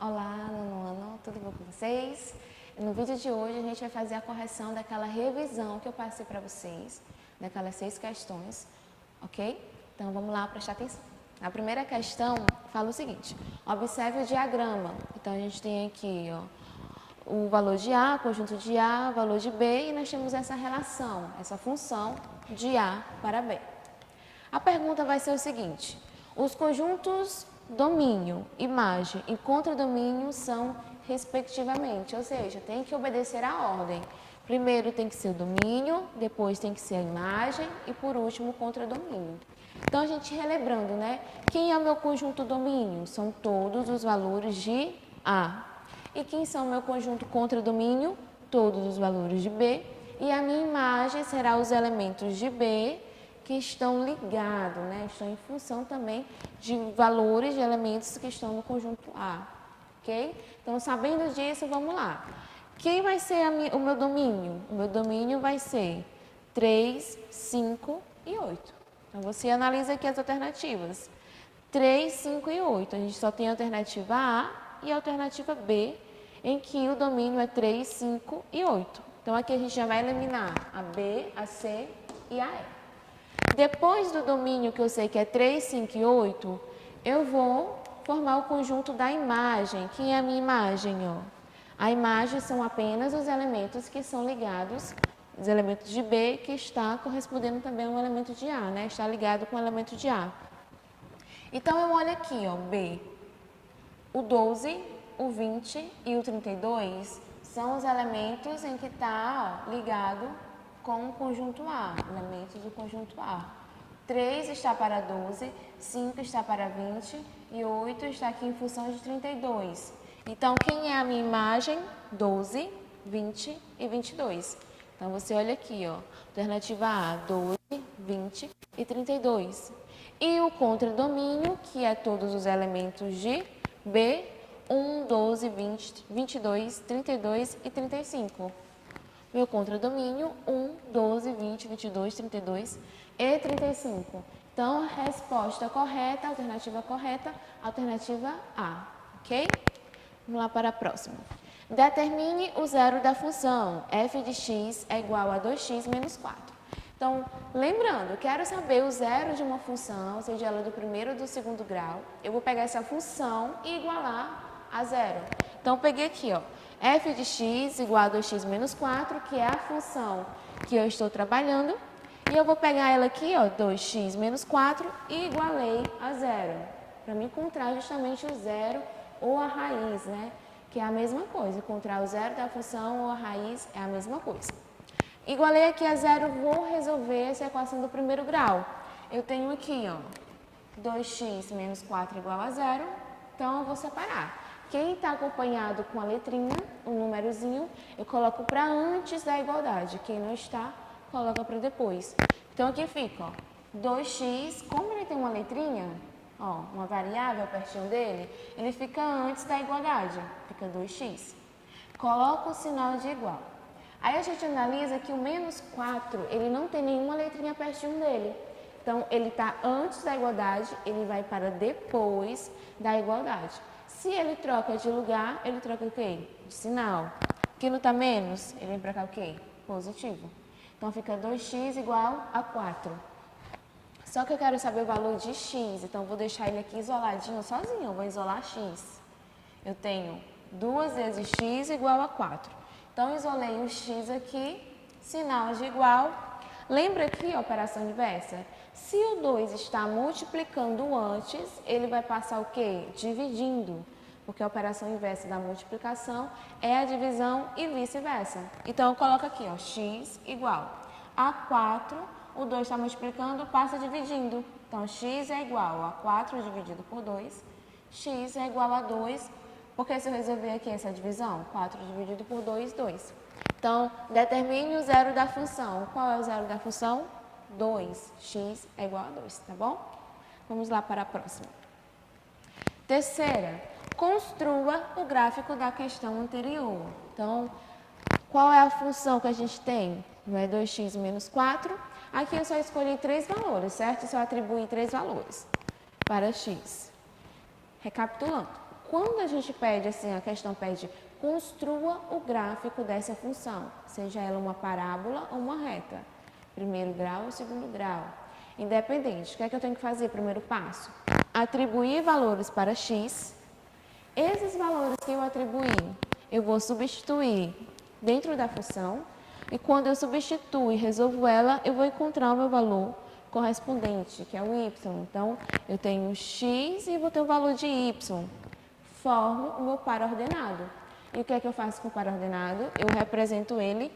Olá, nono ano, tudo bom com vocês? No vídeo de hoje a gente vai fazer a correção daquela revisão que eu passei para vocês, daquelas 6 questões, ok? Então vamos lá prestar atenção. A primeira questão fala o seguinte: observe o diagrama. Então a gente tem aqui, o valor de A, conjunto de A, valor de B, e nós temos essa relação, essa função de A para B. A pergunta vai ser o seguinte: os conjuntos domínio, imagem e contradomínio são respectivamente, ou seja, tem que obedecer à ordem. Primeiro tem que ser o domínio, depois tem que ser a imagem e por último o contradomínio. Então a gente relembrando, né? Quem é o meu conjunto domínio? São todos os valores de A. E quem são o meu conjunto contradomínio? Todos os valores de B. E a minha imagem será os elementos de B que estão ligados, né? Estão em função também de valores de elementos que estão no conjunto A, ok? Então, sabendo disso, vamos lá. Quem vai ser o meu domínio? O meu domínio vai ser 3, 5 e 8. Então, você analisa aqui as alternativas. 3, 5 e 8. A gente só tem a alternativa A e a alternativa B, em que o domínio é 3, 5 e 8. Então, aqui a gente já vai eliminar a B, a C e a E. Depois do domínio, que eu sei que é 3, 5 e 8, eu vou formar o conjunto da imagem. Quem é a minha imagem? A imagem são apenas os elementos que são ligados, os elementos de B, que está correspondendo também a um elemento de A, né? Está ligado com o elemento de A. Então, eu olho aqui, B. O 12, o 20 e o 32 são os elementos em que está ligado com o conjunto A, elementos do conjunto A. 3 está para 12, 5 está para 20 e 8 está aqui em função de 32. Então, quem é a minha imagem? 12, 20 e 22. Então, você olha aqui, alternativa A, 12, 20 e 32. E o contradomínio, que é todos os elementos de B, 1, 12, 20, 22, 32 e 35. Meu contradomínio, 1, 12, 20, 22, 32 e 35. Então, a resposta correta, alternativa A, ok? Vamos lá para a próxima. Determine o zero da função f de x é igual a 2x menos 4. Então, lembrando, eu quero saber o zero de uma função, seja ela do primeiro ou do segundo grau. Eu vou pegar essa função e igualar a zero. Então, eu peguei aqui, f de x igual a 2x menos 4, que é a função que eu estou trabalhando. E eu vou pegar ela aqui, 2x menos 4, e igualei a zero. Para me encontrar justamente o zero ou a raiz, né? Que é a mesma coisa. Encontrar o zero da função ou a raiz é a mesma coisa. Igualei aqui a zero, vou resolver essa equação do primeiro grau. Eu tenho aqui, 2x menos 4 igual a zero. Então, eu vou separar. Quem está acompanhado com a letrinha, o númerozinho, eu coloco para antes da igualdade. Quem não está, coloca para depois. Então, aqui fica, 2x, como ele tem uma letrinha, uma variável pertinho dele, ele fica antes da igualdade, fica 2x. Coloco o sinal de igual. Aí a gente analisa que o menos 4, ele não tem nenhuma letrinha pertinho dele. Então, ele está antes da igualdade, ele vai para depois da igualdade. Se ele troca de lugar, ele troca o quê? De sinal. Aqui não está menos, ele vem para cá o quê? Positivo. Então, fica 2x igual a 4. Só que eu quero saber o valor de x, então eu vou deixar ele aqui isoladinho, sozinho, eu vou isolar x. Eu tenho 2 vezes x igual a 4. Então, isolei o x aqui, sinal de igual. Lembra aqui a operação inversa? Se o 2 está multiplicando antes, ele vai passar o quê? Dividindo. Porque a operação inversa da multiplicação é a divisão e vice-versa. Então, eu coloco aqui, x igual a 4. O 2 está multiplicando, passa dividindo. Então, x é igual a 4 dividido por 2. X é igual a 2. Porque se eu resolver aqui essa divisão, 4 dividido por 2, 2. Então, determine o zero da função. Qual é o zero da função? 2. X é igual a 2, tá bom? Vamos lá para a próxima. Terceira, construa o gráfico da questão anterior. Então, qual é a função que a gente tem? Não é 2x menos 4. Aqui eu só escolhi 3 valores, certo? Só atribuí 3 valores para x. Recapitulando. quando a gente pede, assim, a questão pede, construa o gráfico dessa função, seja ela uma parábola ou uma reta, primeiro grau ou segundo grau, independente. O que é que eu tenho que fazer? Primeiro passo, atribuir valores para x. Esses valores que eu atribuí, eu vou substituir dentro da função, e quando eu substituo e resolvo ela, eu vou encontrar o meu valor correspondente, que é o y. Então, eu tenho x e vou ter o valor de y. Formo o meu par ordenado. E o que é que eu faço com o par ordenado? Eu represento ele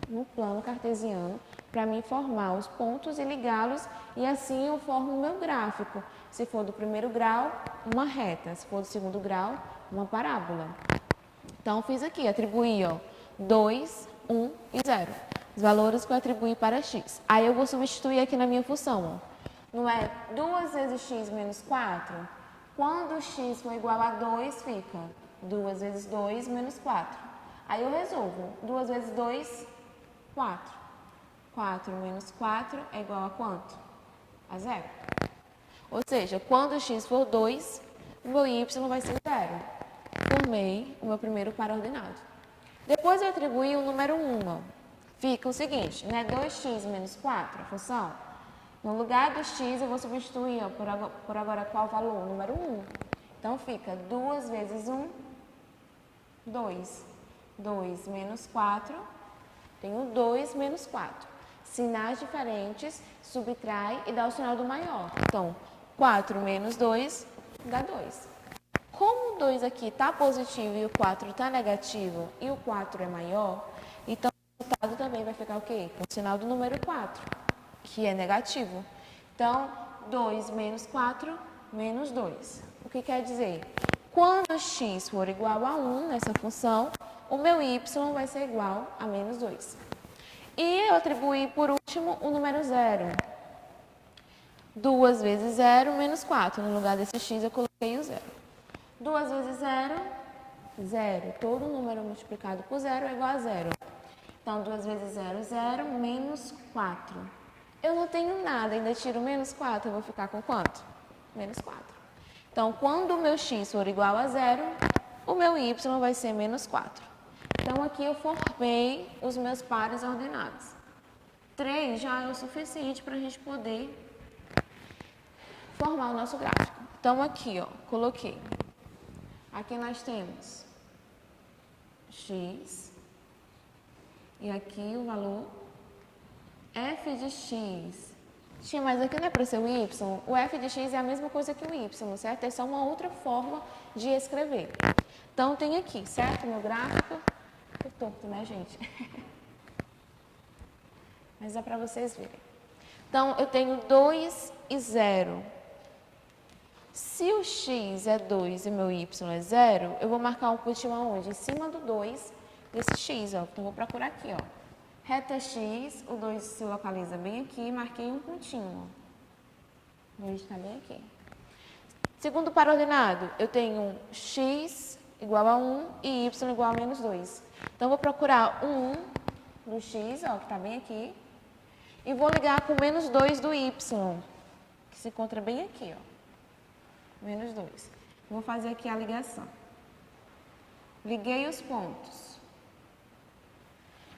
no plano cartesiano para me formar os pontos e ligá-los, e assim eu formo o meu gráfico. Se for do primeiro grau, uma reta. Se for do segundo grau, uma parábola. Então, fiz aqui, atribuí, 2, 1 e 0. Os valores que eu atribuí para x. Aí eu vou substituir aqui na minha função, Não é 2 vezes x menos 4? Quando x for igual a 2, fica 2 vezes 2 menos 4. Aí eu resolvo. 2 vezes 2, 4. 4 menos 4 é igual a quanto? A 0. Ou seja, quando x for 2, o meu y vai ser 0. Formei o meu primeiro par ordenado. Depois eu atribuí o número 1. Fica o seguinte, né? 2x menos 4, a função. No lugar do x, eu vou substituir por agora qual valor? O número 1. Então, fica 2 vezes 1, 2. 2 menos 4, tenho 2 menos 4. Sinais diferentes, subtrai e dá o sinal do maior. Então, 4 menos 2 dá 2. Como o 2 aqui está positivo e o 4 está negativo e o 4 é maior, então o resultado também vai ficar o quê? Com o sinal do número 4, que é negativo. Então, 2 menos 4, menos 2. O que quer dizer? Quando x for igual a 1 nessa função, o meu y vai ser igual a menos 2. E eu atribuí, por último, o número 0. 2 vezes 0, menos 4. No lugar desse x, eu coloquei o 0. 2 vezes 0, 0. Todo número multiplicado por 0 é igual a 0. Então, 2 vezes 0, 0, menos 4. Eu não tenho nada, ainda tiro menos 4, eu vou ficar com quanto? Menos 4. Então, quando o meu x for igual a 0, o meu y vai ser menos 4. Então, aqui eu formei os meus pares ordenados. 3 já é o suficiente para a gente poder formar o nosso gráfico. Então, aqui, coloquei. Aqui nós temos x, e aqui o valor f de x. Tia, mas aqui não é para ser o y? O f de x é a mesma coisa que o y, certo? É só uma outra forma de escrever. Então, tem aqui, certo? Meu gráfico. Ficou torto, né, gente? Mas é para vocês verem. Então, eu tenho 2 e 0. Se o x é 2 e meu y é 0, eu vou marcar um pontinho aonde? Em cima do 2 desse x, Então, eu vou procurar aqui, Reta x, o 2 se localiza bem aqui, marquei um pontinho, O 2 está bem aqui. Segundo par ordenado, eu tenho x igual a 1 e y igual a menos 2. Então, eu vou procurar o 1 do x, que está bem aqui, e vou ligar com menos 2 do y, que se encontra bem aqui, Menos 2. Vou fazer aqui a ligação. Liguei os pontos.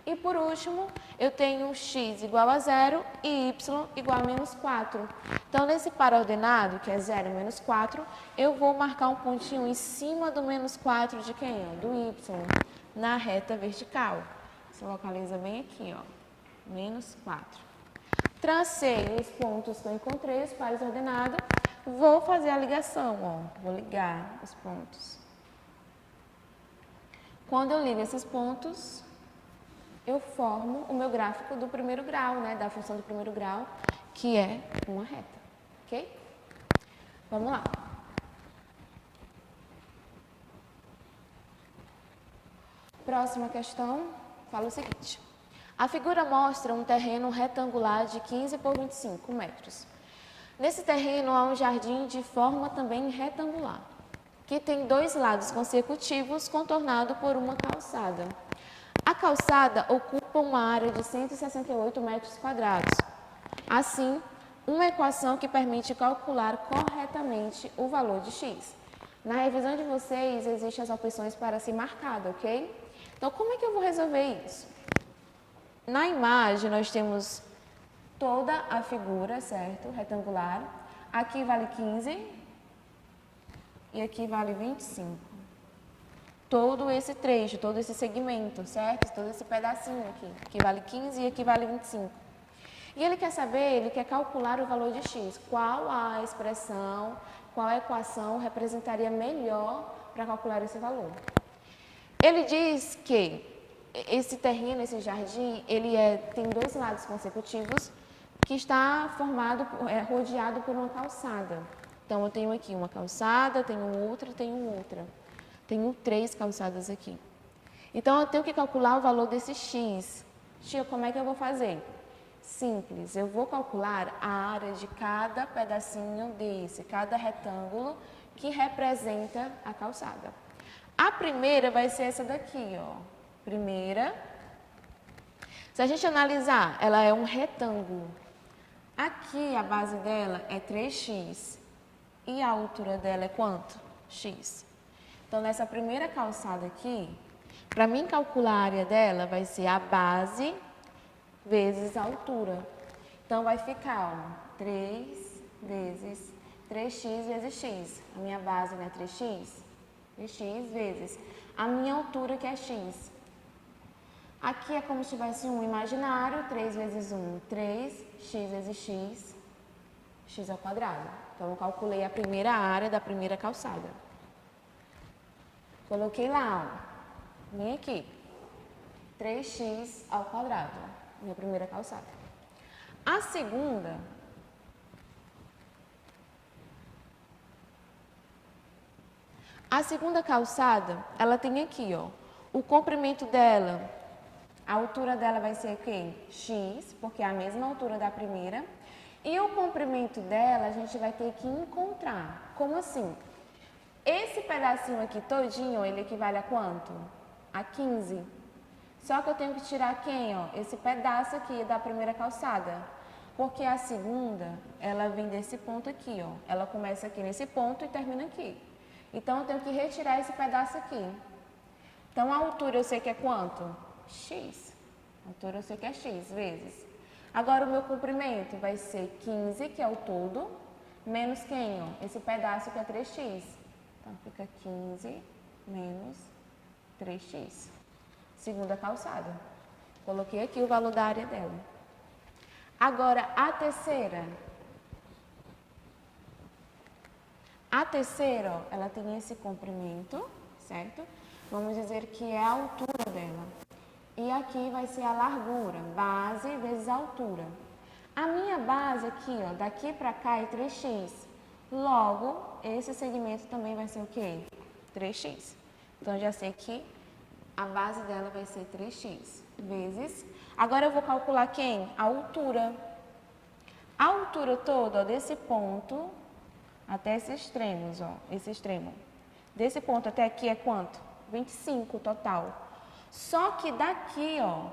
E por último, eu tenho x igual a 0 e y igual a menos 4. Então, nesse par ordenado, que é 0 e menos 4, eu vou marcar um pontinho em cima do menos 4 de quem? Do y, na reta vertical. Se localiza bem aqui, Menos 4. Tracei os pontos que eu encontrei, os pares ordenados. Vou fazer a ligação, Vou ligar os pontos. Quando eu ligo esses pontos, eu formo o meu gráfico do primeiro grau, da função do primeiro grau, que é uma reta, ok? Vamos lá. Próxima questão, fala o seguinte. A figura mostra um terreno retangular de 15 por 25 metros. Nesse terreno há um jardim de forma também retangular, que tem 2 lados consecutivos contornado por uma calçada. A calçada ocupa uma área de 168 metros quadrados. Assim, uma equação que permite calcular corretamente o valor de x. Na revisão de vocês, existem as opções para ser marcado, ok? Então, como é que eu vou resolver isso? Na imagem, nós temos toda a figura, certo? Retangular. Aqui vale 15 e aqui vale 25. Todo esse trecho, todo esse segmento, certo? Todo esse pedacinho aqui, que vale 15 e aqui vale 25. E ele quer saber, ele quer calcular o valor de x. Qual a expressão, qual a equação representaria melhor para calcular esse valor? Ele diz que esse terreno, esse jardim, ele tem dois lados consecutivos que está formado, rodeado por uma calçada. Então, eu tenho aqui uma calçada, tenho outra, tenho outra. Tenho 3 calçadas aqui. Então, eu tenho que calcular o valor desse x. Tia, como é que eu vou fazer? Simples, eu vou calcular a área de cada pedacinho desse, cada retângulo que representa a calçada. A primeira vai ser essa daqui, ó. Primeira. Se a gente analisar, ela é um retângulo. Aqui a base dela é 3x e a altura dela é quanto? X. Então, nessa primeira calçada aqui, para mim calcular a área dela, vai ser a base vezes a altura. Então, vai ficar, ó, 3 vezes 3x vezes x. A minha base não é 3x? 3x vezes a minha altura, que é x. Aqui é como se tivesse um imaginário, 3 vezes 1, 3, x vezes x, x ao quadrado. Então, eu calculei a primeira área da primeira calçada. Coloquei lá, ó, vem aqui, 3x ao quadrado, minha primeira calçada. A segunda calçada, ela tem aqui, ó, o comprimento dela, a altura dela vai ser o quê? X, porque é a mesma altura da primeira. E o comprimento dela, a gente vai ter que encontrar. Como assim? Esse pedacinho aqui todinho, ele equivale a quanto? A 15. Só que eu tenho que tirar quem, ó? Esse pedaço aqui da primeira calçada. Porque a segunda, ela vem desse ponto aqui, ó. Ela começa aqui nesse ponto e termina aqui. Então, eu tenho que retirar esse pedaço aqui. Então, a altura eu sei que é quanto? X. A altura eu sei que é x vezes. Agora, o meu comprimento vai ser 15, que é o todo, menos quem, ó? Esse pedaço que é 3x. Então, fica 15 menos 3x. Segunda calçada. Coloquei aqui o valor da área dela. Agora, a terceira. A terceira, ó, ela tem esse comprimento, certo? Vamos dizer que é a altura dela. E aqui vai ser a largura, base vezes a altura. A minha base aqui, ó, daqui para cá é 3x. Logo, esse segmento também vai ser o quê? 3x. Então, já sei que a base dela vai ser 3x vezes... Agora, eu vou calcular quem? A altura. A altura toda, ó, desse ponto até esses extremos, ó, esse extremo. Desse ponto até aqui é quanto? 25 total. Só que daqui, ó,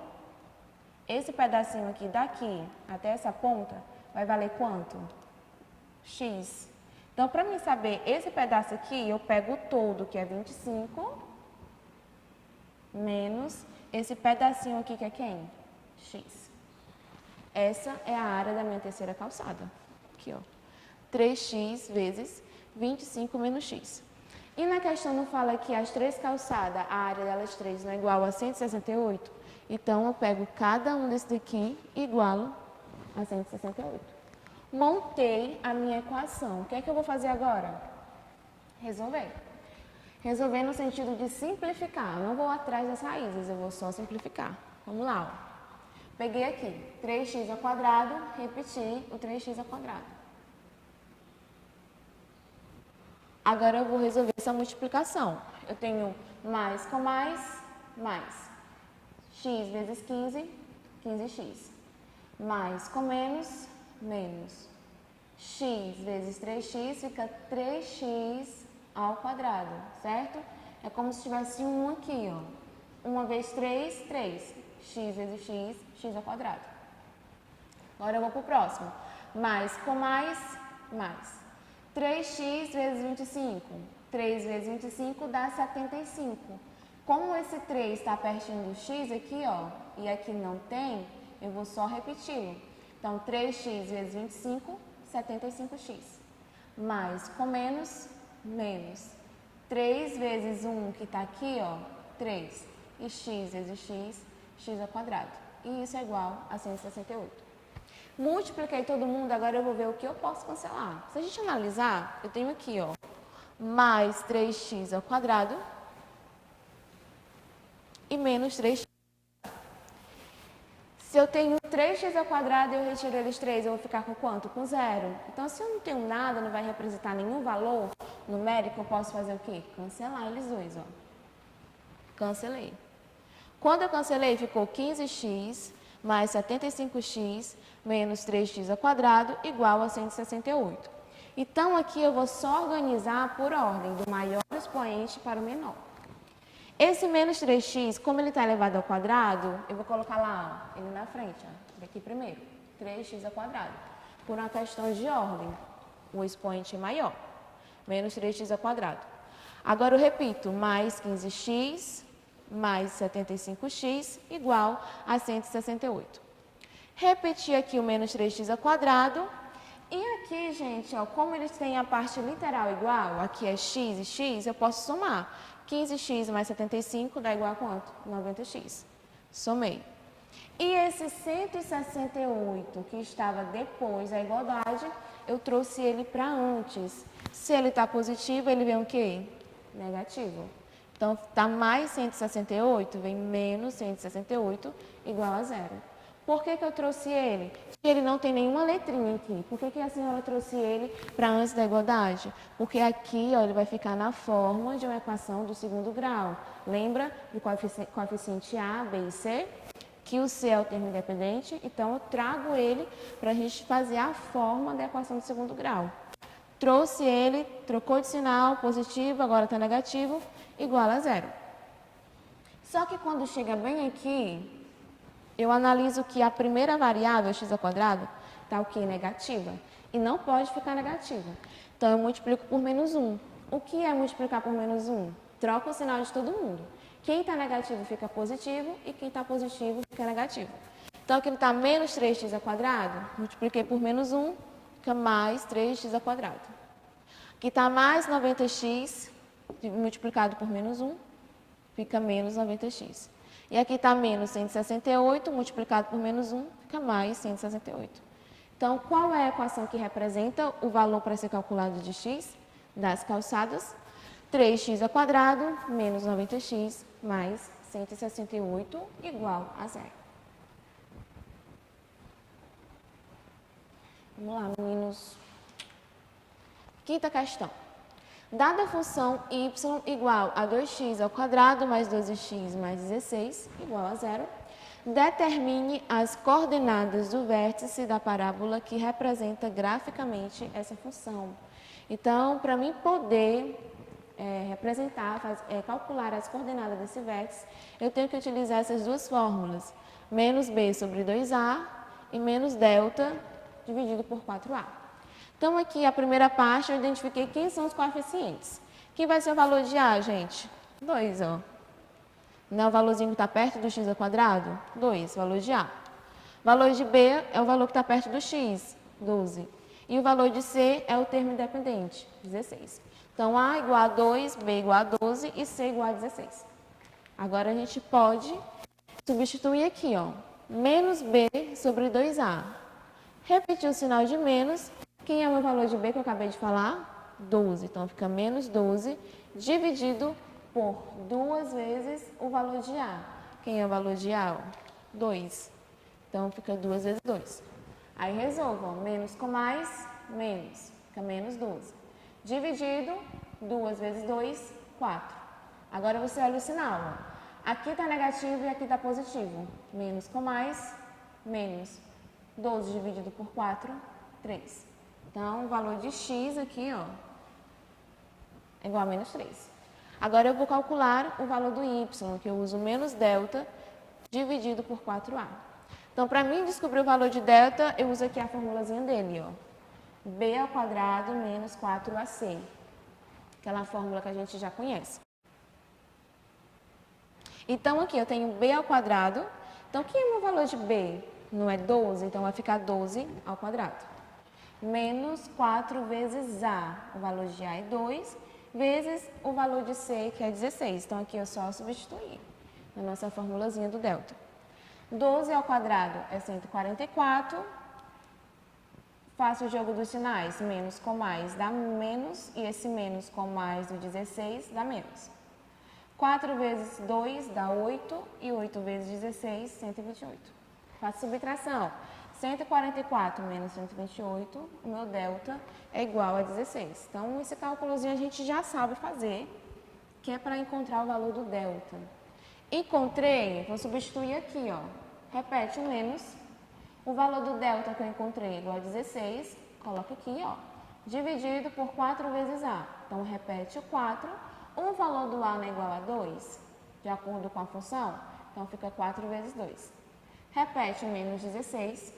esse pedacinho aqui, daqui até essa ponta, vai valer quanto? X. Então, para mim saber esse pedaço aqui, eu pego o todo, que é 25, menos esse pedacinho aqui, que é quem? X. Essa é a área da minha terceira calçada. Aqui, ó. 3x vezes 25 menos x. E na questão não fala que as 3 calçadas, a área delas 3 não é igual a 168? Então, eu pego cada um desse daqui e igualo a 168. Montei a minha equação. O que é que eu vou fazer agora? Resolver. Resolver no sentido de simplificar. Eu não vou atrás das raízes, eu vou só simplificar. Vamos lá, ó. Peguei aqui 3x ao quadrado, repeti o 3x ao quadrado. Agora eu vou resolver essa multiplicação. Eu tenho mais com mais, x vezes 15, 15x. Mais com menos, menos. X vezes 3x fica 3x ao quadrado, certo? É como se tivesse um aqui, ó. 1 vezes 3, 3. X vezes x, x ao quadrado. Agora eu vou para o próximo. Mais com mais, mais. 3x vezes 25. 3 vezes 25 dá 75. Como esse 3 está pertinho do x aqui, ó, e aqui não tem, eu vou só repeti-lo. Então, 3x vezes 25, 75x. Mais com menos, menos. 3 vezes 1 que está aqui, ó, 3. E x vezes x ao quadrado. E isso é igual a 168. Multipliquei todo mundo, agora eu vou ver o que eu posso cancelar. Se a gente analisar, eu tenho aqui, ó, mais 3x ao quadrado e menos 3x. Se eu tenho 3x ao quadrado e eu retiro eles 3, eu vou ficar com quanto? Com 0. Então, se eu não tenho nada, não vai representar nenhum valor numérico, eu posso fazer o quê? Cancelar eles dois, ó. Cancelei. Quando eu cancelei, ficou 15x mais 75x menos 3x ao quadrado igual a 168. Então, aqui eu vou só organizar por ordem, do maior expoente para o menor. Esse menos 3x, como ele está elevado ao quadrado, eu vou colocar lá, ó, ele na frente, ó, daqui primeiro, 3x ao quadrado. Por uma questão de ordem, o expoente é maior, menos 3x ao quadrado. Agora eu repito, mais 15x mais 75x igual a 168. Repetir aqui o menos 3x ao quadrado. E aqui, gente, ó, como eles têm a parte literal igual, aqui é x e x, eu posso somar. 15x mais 75 dá igual a quanto? 90x. Somei. E esse 168 que estava depois da igualdade, eu trouxe ele para antes. Se ele está positivo, ele vem o quê? Negativo. Então, está mais 168, vem menos 168, igual a zero. Por que eu trouxe ele? Ele não tem nenhuma letrinha aqui. Por que a senhora trouxe ele para antes da igualdade? Porque aqui, ó, ele vai ficar na forma de uma equação do segundo grau. Lembra do coeficiente A, B e C? Que o C é o termo independente, então eu trago ele para a gente fazer a forma da equação do segundo grau. Trouxe ele, trocou de sinal, positivo, agora está negativo, igual a zero. Só que quando chega bem aqui, eu analiso que a primeira variável, x ao quadrado, está o quê? Negativa. E não pode ficar negativa. Então, eu multiplico por menos 1. O que é multiplicar por menos 1? Troca o sinal de todo mundo. Quem está negativo fica positivo e quem está positivo fica negativo. Então, aqui está menos 3x ao quadrado, multipliquei por menos 1, fica mais 3x ao quadrado. Aqui está mais 90x, multiplicado por menos 1, fica menos 90x. E aqui está menos 168, multiplicado por menos 1, fica mais 168. Então, qual é a equação que representa o valor para ser calculado de x das calçadas? 3x ao quadrado menos 90x mais 168 igual a zero. Vamos lá, meninos. Quinta questão. Dada a função y igual a 2x ao quadrado mais 12x mais 16 igual a zero, determine as coordenadas do vértice da parábola que representa graficamente essa função. Então, para mim poder representar, calcular as coordenadas desse vértice, eu tenho que utilizar essas duas fórmulas, menos b sobre 2a e menos delta dividido por 4a. Então, aqui, a primeira parte, eu identifiquei quem são os coeficientes. Quem vai ser o valor de A, gente? 2, ó. Não é o valorzinho que está perto do x ao quadrado? 2, valor de A. Valor de B é o valor que está perto do x, 12. E o valor de C é o termo independente, 16. Então, A igual a 2, B igual a 12 e C igual a 16. Agora, a gente pode substituir aqui, ó. Menos B sobre 2A. Repetir o sinal de menos. Quem é o meu valor de B que eu acabei de falar? 12. Então, fica menos 12 dividido por 2 vezes o valor de A. Quem é o valor de A? 2. Então, fica 2 vezes 2. Aí, resolvam. Menos com mais, menos. Fica menos 12. Dividido, 2 vezes 2, 4. Agora, você olha o sinal. Ó. Aqui está negativo e aqui está positivo. Menos com mais, menos. 12 dividido por 4, 3. Então, o valor de x aqui, ó, é igual a menos 3. Agora, eu vou calcular o valor do y, que eu uso menos delta dividido por 4a. Então, para mim descobrir o valor de delta, eu uso aqui a formulazinha dele, ó. b ao quadrado menos 4ac. aquela fórmula que a gente já conhece. Então, aqui eu tenho b ao quadrado. Então, o que é o meu valor de b? Não é 12, então vai ficar 12 ao quadrado. Menos 4 vezes a, o valor de a é 2, vezes o valor de c, que é 16. Então, aqui eu só substituir na nossa formulazinha do delta. 12 ao quadrado é 144. Faço o jogo dos sinais. Menos com mais dá menos, e esse menos com mais do 16 dá menos. 4 vezes 2 dá 8, e 8 vezes 16, 128. Faço subtração. 144 menos 128, o meu delta é igual a 16. Então, esse cálculozinho a gente já sabe fazer, que é para encontrar o valor do delta. Encontrei, vou substituir aqui, ó. Repete o menos. O valor do delta que eu encontrei é igual a 16, coloca aqui, ó. Dividido por 4 vezes a. Então, repete o 4. O valor do a não é igual a 2, de acordo com a função? Então, fica 4 vezes 2. Repete o menos 16.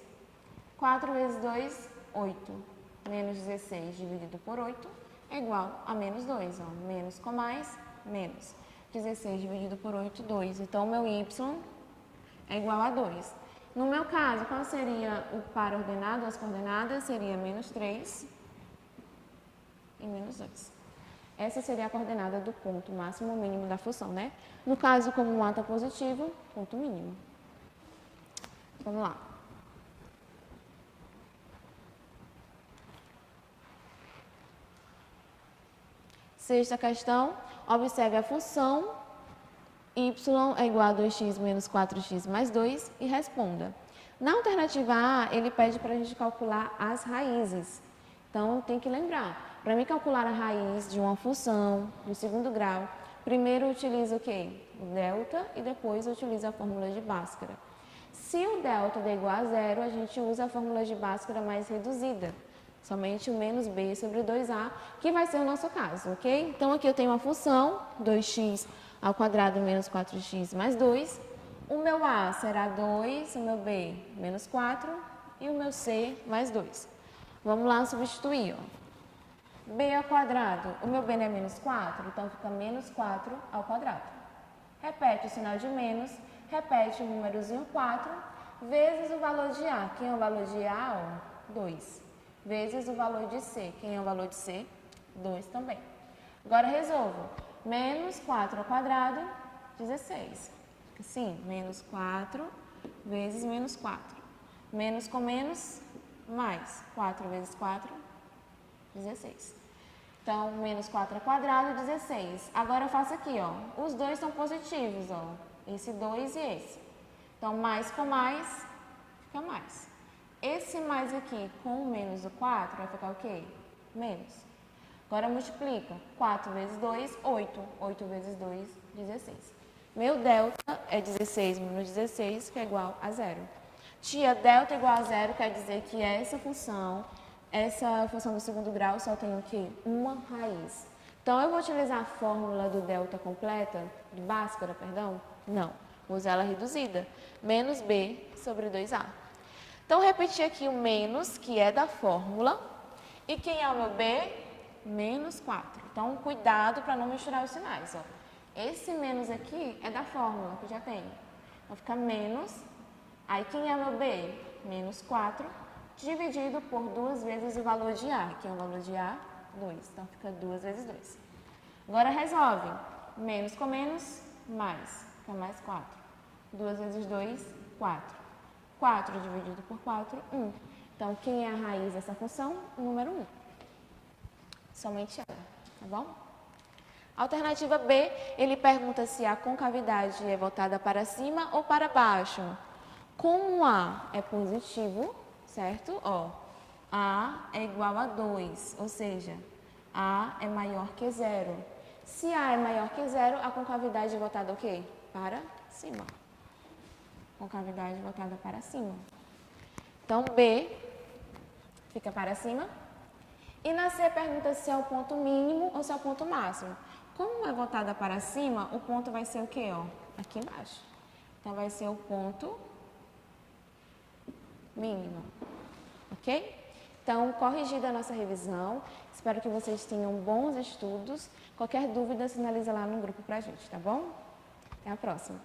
4 vezes 2, 8. Menos 16 dividido por 8 é igual a menos 2. Ó. Menos com mais, menos. 16 dividido por 8, 2. Então, o meu y é igual a 2. No meu caso, qual seria o par ordenado? As coordenadas seria menos 3 e menos 2. Essa seria a coordenada do ponto máximo ou mínimo da função, né? No caso, como um a está positivo, ponto mínimo. Vamos lá. Sexta questão, observe a função y é igual a 2x menos 4x mais 2 e responda. Na alternativa A, ele pede para a gente calcular as raízes. Então, tem que lembrar. Para mim calcular a raiz de uma função do segundo grau, primeiro eu utilizo o quê? O delta e depois eu utilizo a fórmula de Bhaskara. Se o delta der igual a zero, a gente usa a fórmula de Bhaskara mais reduzida. Somente o menos b sobre 2a, que vai ser o nosso caso, ok? Então, aqui eu tenho uma função, 2x ao quadrado menos 4x mais 2. O meu a será 2, o meu b menos 4 e o meu c mais 2. Vamos lá substituir, ó. B ao quadrado, o meu b não é menos 4, então fica menos 4 ao quadrado. Repete o sinal de menos, repete o númerozinho 4, vezes o valor de A. Quem é o valor de A? Ó, 2. Vezes o valor de C. Quem é o valor de C? 2 também. Agora resolvo. Menos 4 ao quadrado, 16. Sim, menos 4 vezes menos 4. Menos com menos, mais. 4 vezes 4, 16. Então, menos 4 ao quadrado, 16. Agora eu faço aqui, ó. Os dois são positivos, ó. Esse 2 e esse. Então, mais com mais, fica mais. Esse mais aqui com o menos do 4 vai ficar o quê? Menos. Agora multiplica. 4 vezes 2, 8. 8 vezes 2, 16. Meu delta é 16 menos 16, que é igual a zero. Tia, delta igual a zero quer dizer que essa função do segundo grau só tem o quê? Uma raiz. Então, eu vou utilizar a fórmula do delta completa, de Bhaskara, perdão? Não. Vou usar ela reduzida. Menos b sobre 2a. Então, repetir aqui o menos, que é da fórmula. E quem é o meu b? Menos 4. Então, cuidado para não misturar os sinais, ó. Esse menos aqui é da fórmula, que já tem. Então, fica menos. Aí, quem é o meu b? Menos 4. Dividido por 2 vezes o valor de A, que é o valor de A, 2. Então, fica 2 vezes 2. Agora, resolve. Menos com menos, mais. Fica mais 4. 2 vezes 2, 4. 4 dividido por 4, 1. Então, quem é a raiz dessa função? O número 1. Somente ela, tá bom? Alternativa B, ele pergunta se a concavidade é voltada para cima ou para baixo. Como A é positivo, certo? Ó, A é igual a 2, ou seja, A é maior que zero. Se A é maior que zero, a concavidade é voltada o quê? Para cima. Concavidade voltada para cima. Então, B fica para cima. E na C pergunta se é o ponto mínimo ou se é o ponto máximo. Como é voltada para cima, o ponto vai ser o quê? Ó? Aqui embaixo. Então, vai ser o ponto mínimo. Ok? Então, corrigida a nossa revisão, espero que vocês tenham bons estudos. Qualquer dúvida, sinaliza lá no grupo pra gente, tá bom? Até a próxima!